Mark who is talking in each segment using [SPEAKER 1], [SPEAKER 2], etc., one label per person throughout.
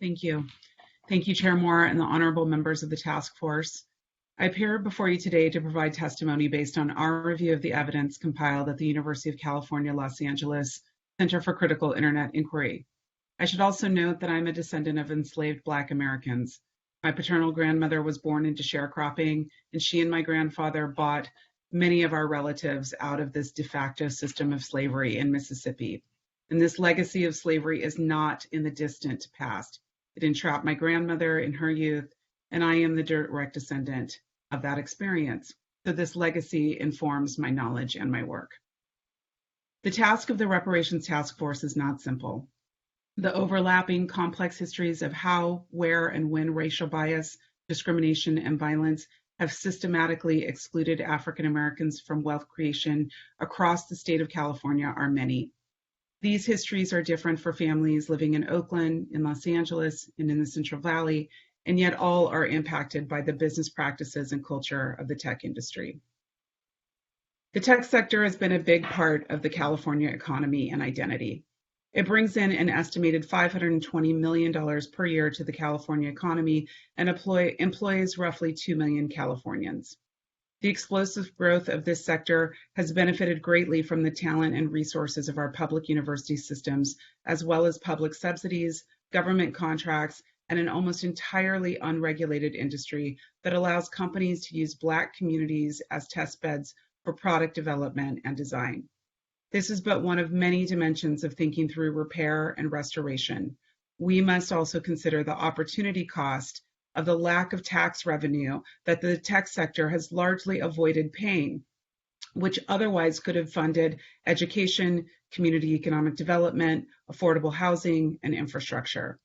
[SPEAKER 1] Thank you. Thank you, Chair Moore and the honorable members of the task force. I appear before you today to provide testimony based on our review of the evidence compiled at the University of California, Los Angeles Center for Critical Internet Inquiry. I should also note that I'm a descendant of enslaved Black Americans. My paternal grandmother was born into sharecropping, and she and my grandfather bought many of our relatives out of this de facto system of slavery in Mississippi. And this legacy of slavery is not in the distant past. It entrapped my grandmother in her youth, and I am the direct descendant of that experience. So this legacy informs my knowledge and my work. The task of the Reparations Task Force is not simple. The overlapping complex histories of how, where, and when racial bias, discrimination, and violence have systematically excluded African Americans from wealth creation across the state of California are many. These histories are different for families living in Oakland, in Los Angeles, and in the Central Valley, and yet all are impacted by the business practices and culture of the tech industry. The tech sector has been a big part of the California economy and identity. It brings in an estimated $520 million per year to the California economy and employs roughly 2 million Californians. The explosive growth of this sector has benefited greatly from the talent and resources of our public university systems, as well as public subsidies, government contracts, and an almost entirely unregulated industry that allows companies to use Black communities as test beds for product development and design. This is but one of many dimensions of thinking through repair and restoration. We must also consider the opportunity cost of the lack of tax revenue that the tech sector has largely avoided paying, which otherwise could have funded education, community economic development, affordable housing, and infrastructure.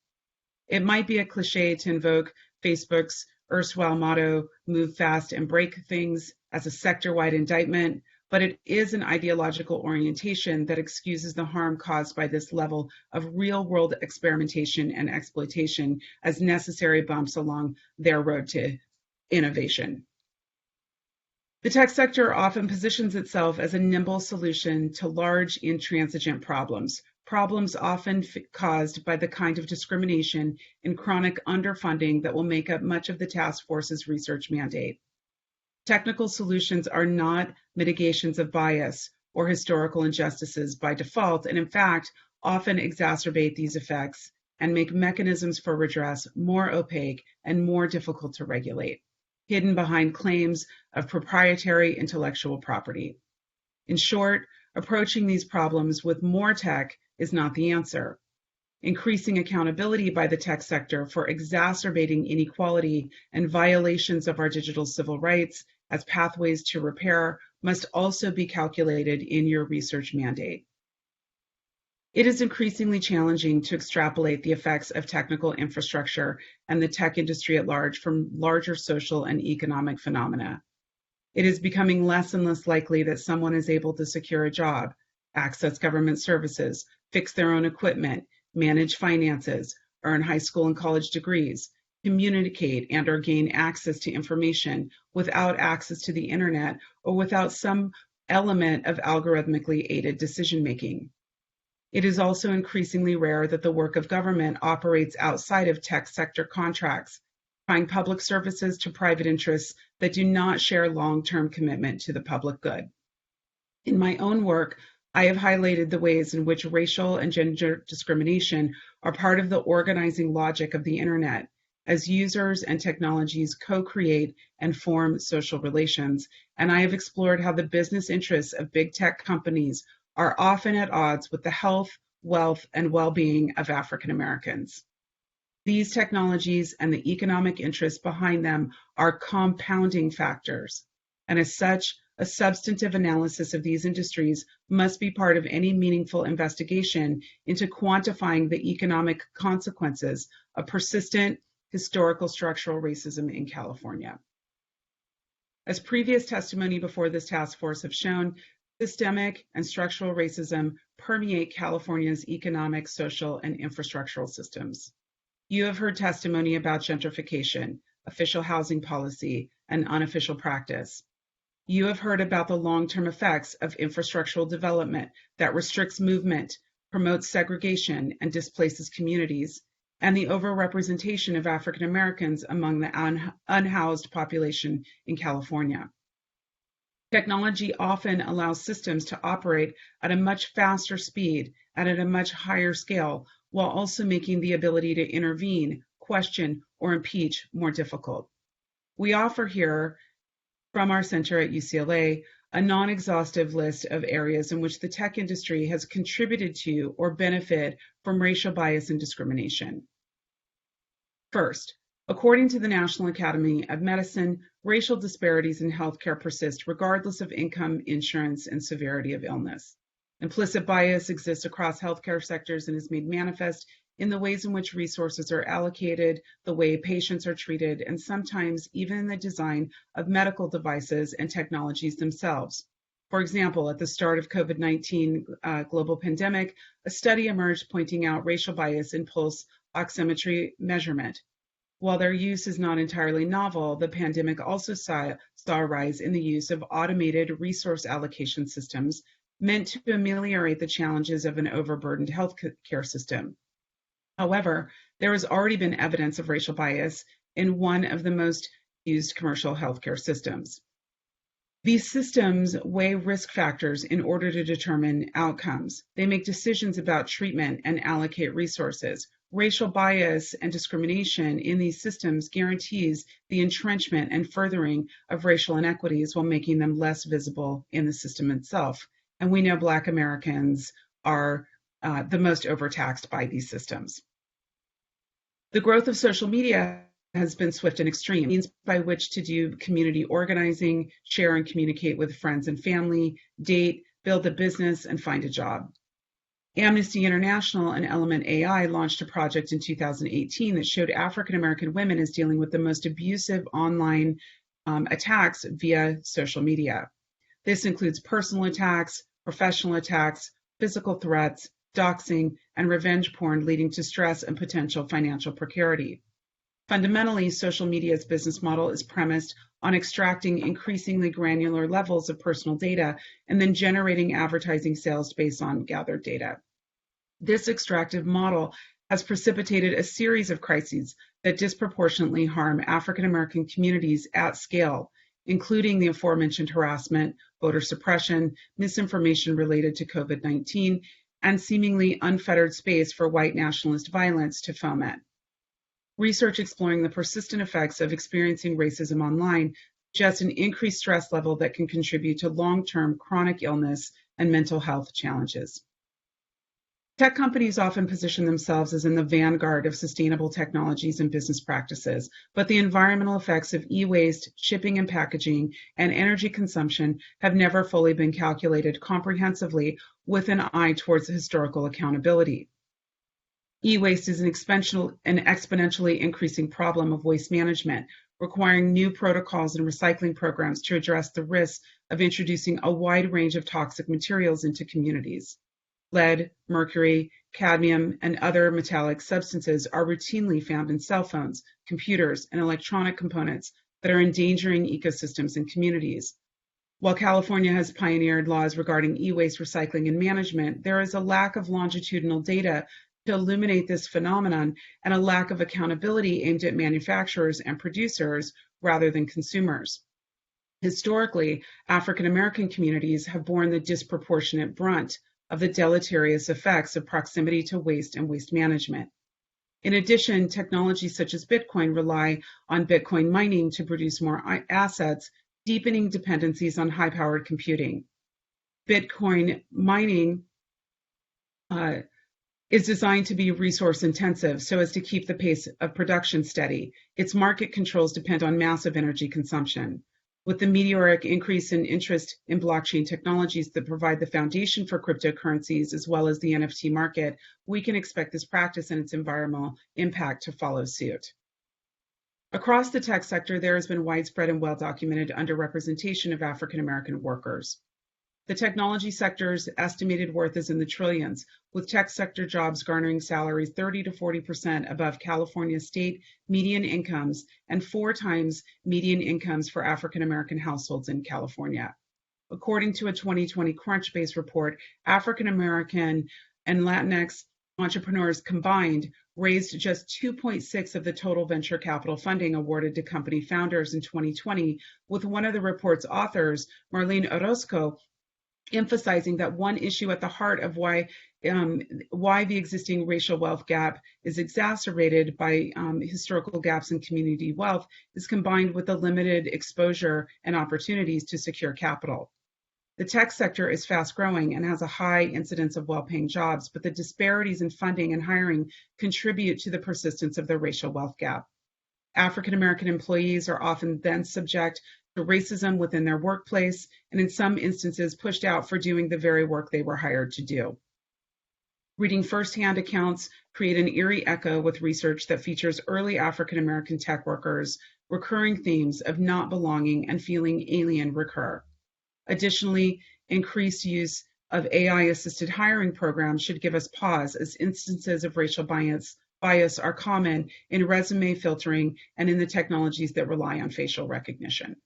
[SPEAKER 1] It might be a cliche to invoke Facebook's erstwhile motto, move fast and break things, as a sector-wide indictment, but it is an ideological orientation that excuses the harm caused by this level of real-world experimentation and exploitation as necessary bumps along their road to innovation. The tech sector often positions itself as a nimble solution to large intransigent problems, problems often caused by the kind of discrimination and chronic underfunding that will make up much of the task force's research mandate. Technical solutions are not mitigations of bias or historical injustices by default, and in fact, often exacerbate these effects and make mechanisms for redress more opaque and more difficult to regulate, hidden behind claims of proprietary intellectual property. In short, approaching these problems with more tech is not the answer. Increasing accountability by the tech sector for exacerbating inequality and violations of our digital civil rights as pathways to repair must also be calculated in your research mandate. It is increasingly challenging to extrapolate the effects of technical infrastructure and the tech industry at large from larger social and economic phenomena. It is becoming less and less likely that someone is able to secure a job, access government services, fix their own equipment, manage finances, earn high school and college degrees, communicate and or gain access to information without access to the internet or without some element of algorithmically aided decision-making. It is also increasingly rare that the work of government operates outside of tech sector contracts, tying public services to private interests that do not share long-term commitment to the public good. In my own work, I have highlighted the ways in which racial and gender discrimination are part of the organizing logic of the internet, as users and technologies co-create and form social relations, and I have explored how the business interests of big tech companies are often at odds with the health, wealth, and well-being of African Americans. These technologies and the economic interests behind them are compounding factors, and as such, a substantive analysis of these industries must be part of any meaningful investigation into quantifying the economic consequences of persistent historical structural racism in California. As previous testimony before this task force have shown, systemic and structural racism permeate California's economic, social, and infrastructural systems. You have heard testimony about gentrification, official housing policy, and unofficial practice. You have heard about the long-term effects of infrastructural development that restricts movement, promotes segregation, and displaces communities, and the overrepresentation of African Americans among the unhoused population in California. Technology often allows systems to operate at a much faster speed and at a much higher scale, while also making the ability to intervene, question, or impeach more difficult. We offer here, from our center at UCLA, a non-exhaustive list of areas in which the tech industry has contributed to or benefit from racial bias and discrimination. First, according to the National Academy of Medicine, racial disparities in healthcare persist regardless of income, insurance, and severity of illness. Implicit bias exists across healthcare sectors and is made manifest in the ways in which resources are allocated, the way patients are treated, and sometimes even in the design of medical devices and technologies themselves. For example, at the start of COVID-19 global pandemic, a study emerged pointing out racial bias in pulse oximetry measurement. While their use is not entirely novel, the pandemic also saw a rise in the use of automated resource allocation systems meant to ameliorate the challenges of an overburdened healthcare system. However, there has already been evidence of racial bias in one of the most used commercial healthcare systems. These systems weigh risk factors in order to determine outcomes. They make decisions about treatment and allocate resources. Racial bias and discrimination in these systems guarantees the entrenchment and furthering of racial inequities while making them less visible in the system itself. And we know Black Americans are the most overtaxed by these systems. The growth of social media has been swift and extreme, means by which to do community organizing, share and communicate with friends and family, date, build a business, and find a job. Amnesty International and Element AI launched a project in 2018 that showed African American women as dealing with the most abusive online attacks via social media. This includes personal attacks, professional attacks, physical threats, doxing, and revenge porn leading to stress and potential financial precarity. Fundamentally, social media's business model is premised on extracting increasingly granular levels of personal data and then generating advertising sales based on gathered data. This extractive model has precipitated a series of crises that disproportionately harm African American communities at scale, including the aforementioned harassment, voter suppression, misinformation related to COVID-19, and seemingly unfettered space for white nationalist violence to foment. Research exploring the persistent effects of experiencing racism online suggests an increased stress level that can contribute to long-term chronic illness and mental health challenges. Tech companies often position themselves as in the vanguard of sustainable technologies and business practices, but the environmental effects of e-waste, shipping and packaging, and energy consumption have never fully been calculated comprehensively with an eye towards historical accountability. E-waste is an exponentially increasing problem of waste management, requiring new protocols and recycling programs to address the risks of introducing a wide range of toxic materials into communities. Lead, mercury, cadmium, and other metallic substances are routinely found in cell phones, computers, and electronic components that are endangering ecosystems and communities. While California has pioneered laws regarding e-waste recycling and management, there is a lack of longitudinal data to illuminate this phenomenon and a lack of accountability aimed at manufacturers and producers rather than consumers. Historically, African American communities have borne the disproportionate brunt of the deleterious effects of proximity to waste and waste management. In addition, technologies such as Bitcoin rely on Bitcoin mining to produce more assets, deepening dependencies on high-powered computing. Bitcoin mining is designed to be resource intensive so as to keep the pace of production steady. Its market controls depend on massive energy consumption. With the meteoric increase in interest in blockchain technologies that provide the foundation for cryptocurrencies as well as the NFT market, we can expect this practice and its environmental impact to follow suit. Across the tech sector, there has been widespread and well-documented underrepresentation of African American workers. The technology sector's estimated worth is in the trillions, with tech sector jobs garnering salaries 30 to 40% above California state median incomes and 4 times median incomes for African American households in California. According to a 2020 Crunchbase report, African American and Latinx entrepreneurs combined raised just 2.6 of the total venture capital funding awarded to company founders in 2020, with one of the report's authors, Marlene Orozco, emphasizing that one issue at the heart of why the existing racial wealth gap is exacerbated by historical gaps in community wealth is combined with the limited exposure and opportunities to secure capital. The tech sector is fast growing and has a high incidence of well-paying jobs, but the disparities in funding and hiring contribute to the persistence of the racial wealth gap. African American employees are often then subject to racism within their workplace, and in some instances pushed out for doing the very work they were hired to do. Reading firsthand accounts create an eerie echo with research that features early African American tech workers. Recurring themes of not belonging and feeling alien recur. Additionally, increased use of AI-assisted hiring programs should give us pause, as instances of racial bias are common in resume filtering and in the technologies that rely on facial recognition.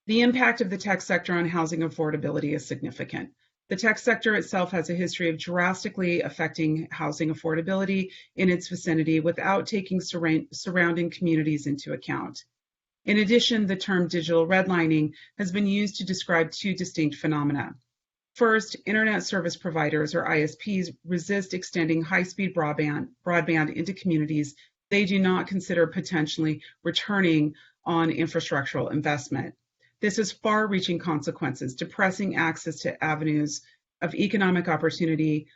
[SPEAKER 1] The impact of the tech sector on housing affordability is significant. The tech sector itself has a history of drastically affecting housing affordability in its vicinity without taking surrounding communities into account. In addition, the term digital redlining has been used to describe two distinct phenomena. First, internet service providers, or ISPs, resist extending high-speed broadband into communities they do not consider potentially returning on infrastructural investment. This has far-reaching consequences, depressing access to avenues of economic opportunity,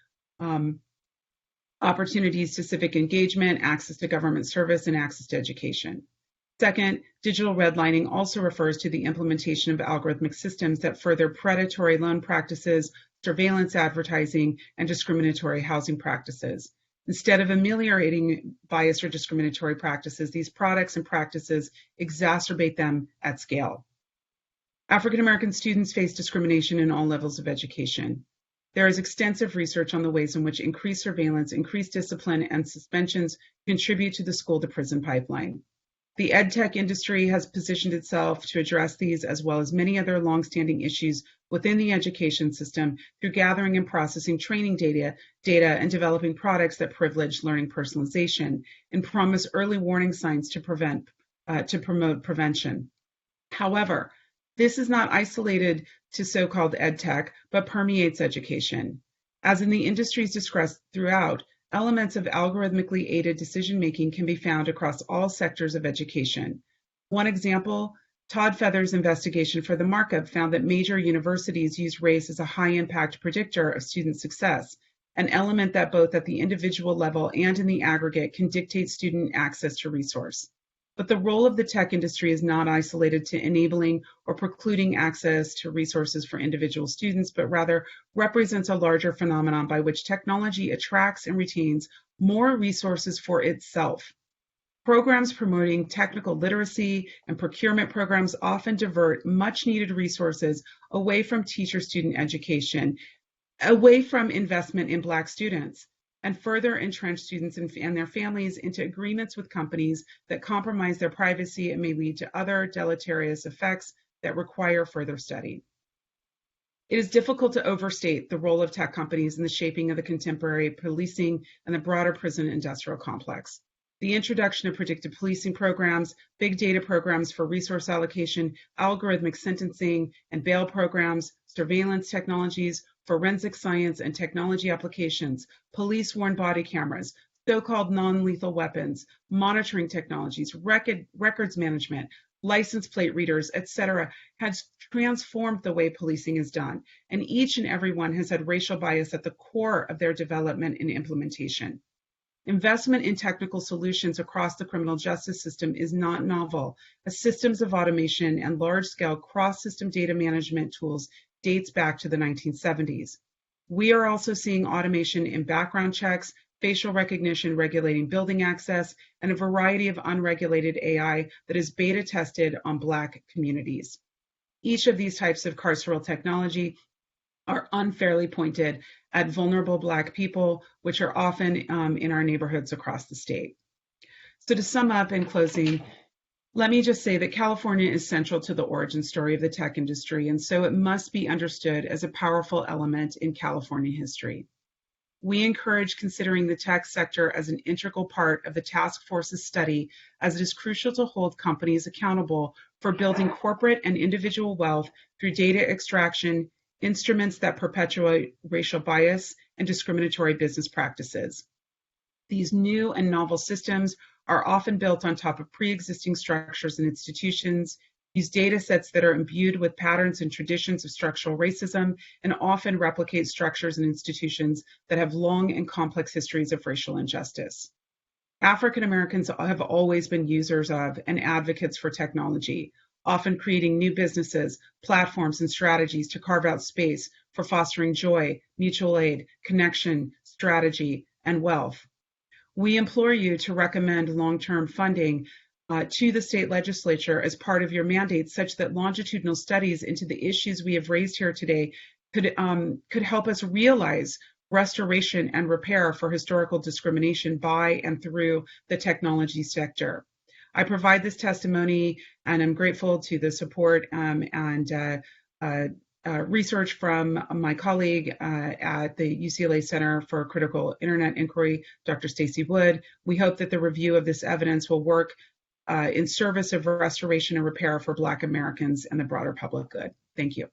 [SPEAKER 1] opportunities to civic engagement, access to government service, and access to education. Second, digital redlining also refers to the implementation of algorithmic systems that further predatory loan practices, surveillance advertising, and discriminatory housing practices. Instead of ameliorating bias or discriminatory practices, these products and practices exacerbate them at scale. African American students face discrimination in all levels of education. There is extensive research on the ways in which increased surveillance, increased discipline, and suspensions contribute to the school-to-prison pipeline. The EdTech industry has positioned itself to address these as well as many other longstanding issues within the education system through gathering and processing training data and developing products that privilege learning personalization and promise early warning signs to promote prevention. However, this is not isolated to so-called EdTech, but permeates education. As in the industries discussed throughout, elements of algorithmically aided decision-making can be found across all sectors of education. One example, Todd Feather's investigation for the markup found that major universities use race as a high-impact predictor of student success, an element that both at the individual level and in the aggregate can dictate student access to resource. But the role of the tech industry is not isolated to enabling or precluding access to resources for individual students, but rather represents a larger phenomenon by which technology attracts and retains more resources for itself. Programs promoting technical literacy and procurement programs often divert much needed resources away from teacher-student education, away from investment in Black students, and further entrench students and their families into agreements with companies that compromise their privacy and may lead to other deleterious effects that require further study. It is difficult to overstate the role of tech companies in the shaping of the contemporary policing and the broader prison industrial complex. The introduction of predictive policing programs, big data programs for resource allocation, algorithmic sentencing and bail programs, surveillance technologies, forensic science and technology applications, police-worn body cameras, so-called non-lethal weapons, monitoring technologies, records management, license plate readers, etc., has transformed the way policing is done, and each and every one has had racial bias at the core of their development and implementation. Investment in technical solutions across the criminal justice system is not novel, as systems of automation and large-scale cross-system data management tools dates back to the 1970s. We are also seeing automation in background checks, facial recognition regulating building access, and a variety of unregulated AI that is beta tested on Black communities. Each of these types of carceral technology are unfairly pointed at vulnerable Black people, which are often in our neighborhoods across the state. So to sum up in closing, let me just say that California is central to the origin story of the tech industry, and so it must be understood as a powerful element in California history. we encourage considering the tech sector as an integral part of the task force's study, as it is crucial to hold companies accountable for building corporate and individual wealth through data extraction, instruments that perpetuate racial bias, and discriminatory business practices. These new and novel systems are often built on top of pre-existing structures and institutions, use data sets that are imbued with patterns and traditions of structural racism, and often replicate structures and institutions that have long and complex histories of racial injustice. African Americans have always been users of and advocates for technology, often creating new businesses, platforms, and strategies to carve out space for fostering joy, mutual aid, connection, strategy, and wealth. We implore you to recommend long-term funding to the state legislature as part of your mandate, such that longitudinal studies into the issues we have raised here today could help us realize restoration and repair for historical discrimination by and through the technology sector. I provide this testimony, and I'm grateful to the support and research from my colleague at the UCLA Center for Critical Internet Inquiry, Dr. Stacy Wood. We hope that the review of this evidence will work in service of restoration and repair for Black Americans and the broader public good. Thank you.